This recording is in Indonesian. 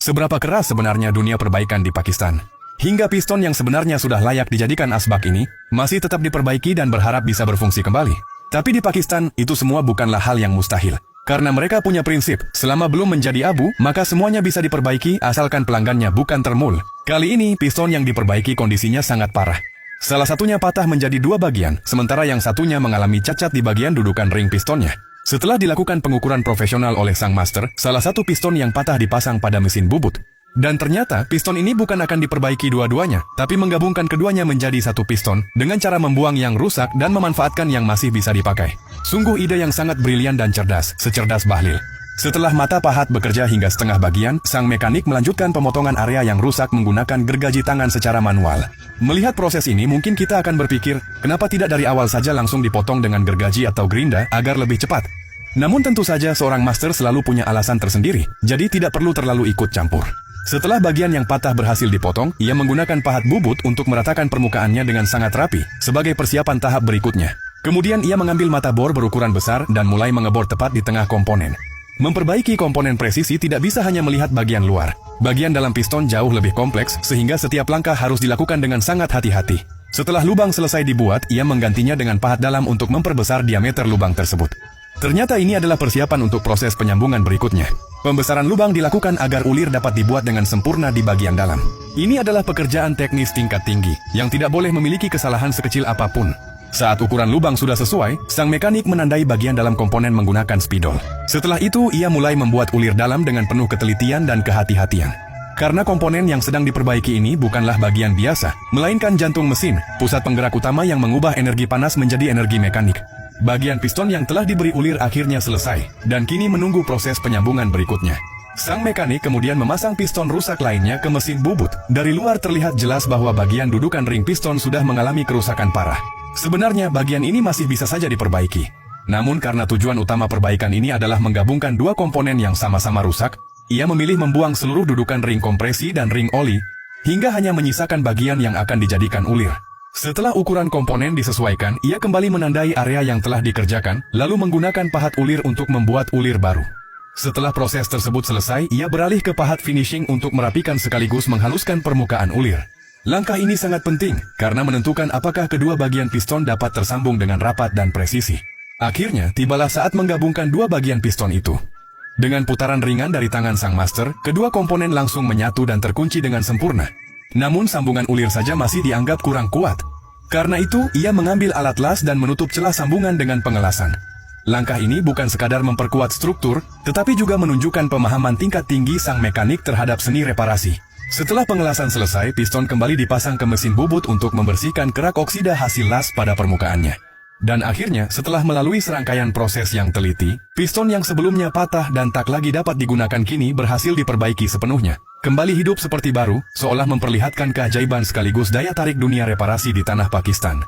Seberapa keras sebenarnya dunia perbaikan di Pakistan? Hingga piston yang sebenarnya sudah layak dijadikan asbak ini, masih tetap diperbaiki dan berharap bisa berfungsi kembali. Tapi di Pakistan, itu semua bukanlah hal yang mustahil. Karena mereka punya prinsip, selama belum menjadi abu, maka semuanya bisa diperbaiki asalkan pelanggannya bukan termul. Kali ini, piston yang diperbaiki kondisinya sangat parah. Salah satunya patah menjadi dua bagian, sementara yang satunya mengalami cacat di bagian dudukan ring pistonnya. Setelah dilakukan pengukuran profesional oleh sang master, salah satu piston yang patah dipasang pada mesin bubut. Dan ternyata, piston ini bukan akan diperbaiki dua-duanya, tapi menggabungkan keduanya menjadi satu piston, dengan cara membuang yang rusak dan memanfaatkan yang masih bisa dipakai. Sungguh ide yang sangat brilian dan cerdas, secerdas Bahlil. Setelah mata pahat bekerja hingga setengah bagian, sang mekanik melanjutkan pemotongan area yang rusak menggunakan gergaji tangan secara manual. Melihat proses ini, mungkin kita akan berpikir, kenapa tidak dari awal saja langsung dipotong dengan gergaji atau gerinda agar lebih cepat? Namun tentu saja seorang master selalu punya alasan tersendiri, jadi tidak perlu terlalu ikut campur. Setelah bagian yang patah berhasil dipotong, ia menggunakan pahat bubut untuk meratakan permukaannya dengan sangat rapi, sebagai persiapan tahap berikutnya. Kemudian ia mengambil mata bor berukuran besar dan mulai mengebor tepat di tengah komponen. Memperbaiki komponen presisi tidak bisa hanya melihat bagian luar. Bagian dalam piston jauh lebih kompleks, sehingga setiap langkah harus dilakukan dengan sangat hati-hati. Setelah lubang selesai dibuat, ia menggantinya dengan pahat dalam untuk memperbesar diameter lubang tersebut. Ternyata ini adalah persiapan untuk proses penyambungan berikutnya. Pembesaran lubang dilakukan agar ulir dapat dibuat dengan sempurna di bagian dalam. Ini adalah pekerjaan teknis tingkat tinggi, yang tidak boleh memiliki kesalahan sekecil apapun. Saat ukuran lubang sudah sesuai, sang mekanik menandai bagian dalam komponen menggunakan spidol. Setelah itu, ia mulai membuat ulir dalam dengan penuh ketelitian dan kehati-hatian. Karena komponen yang sedang diperbaiki ini bukanlah bagian biasa, melainkan jantung mesin, pusat penggerak utama yang mengubah energi panas menjadi energi mekanik. Bagian piston yang telah diberi ulir akhirnya selesai, dan kini menunggu proses penyambungan berikutnya. Sang mekanik kemudian memasang piston rusak lainnya ke mesin bubut. Dari luar terlihat jelas bahwa bagian dudukan ring piston sudah mengalami kerusakan parah. Sebenarnya bagian ini masih bisa saja diperbaiki. Namun karena tujuan utama perbaikan ini adalah menggabungkan dua komponen yang sama-sama rusak, ia memilih membuang seluruh dudukan ring kompresi dan ring oli, hingga hanya menyisakan bagian yang akan dijadikan ulir. Setelah ukuran komponen disesuaikan, ia kembali menandai area yang telah dikerjakan, lalu menggunakan pahat ulir untuk membuat ulir baru. Setelah proses tersebut selesai, ia beralih ke pahat finishing untuk merapikan sekaligus menghaluskan permukaan ulir. Langkah ini sangat penting, karena menentukan apakah kedua bagian piston dapat tersambung dengan rapat dan presisi. Akhirnya, tibalah saat menggabungkan dua bagian piston itu. Dengan putaran ringan dari tangan sang master, kedua komponen langsung menyatu dan terkunci dengan sempurna. Namun sambungan ulir saja masih dianggap kurang kuat. Karena itu, ia mengambil alat las dan menutup celah sambungan dengan pengelasan. Langkah ini bukan sekadar memperkuat struktur, tetapi juga menunjukkan pemahaman tingkat tinggi sang mekanik terhadap seni reparasi. Setelah pengelasan selesai, piston kembali dipasang ke mesin bubut untuk membersihkan kerak oksida hasil las pada permukaannya. Dan akhirnya, setelah melalui serangkaian proses yang teliti, piston yang sebelumnya patah dan tak lagi dapat digunakan kini berhasil diperbaiki sepenuhnya. Kembali hidup seperti baru, seolah memperlihatkan keajaiban sekaligus daya tarik dunia reparasi di tanah Pakistan.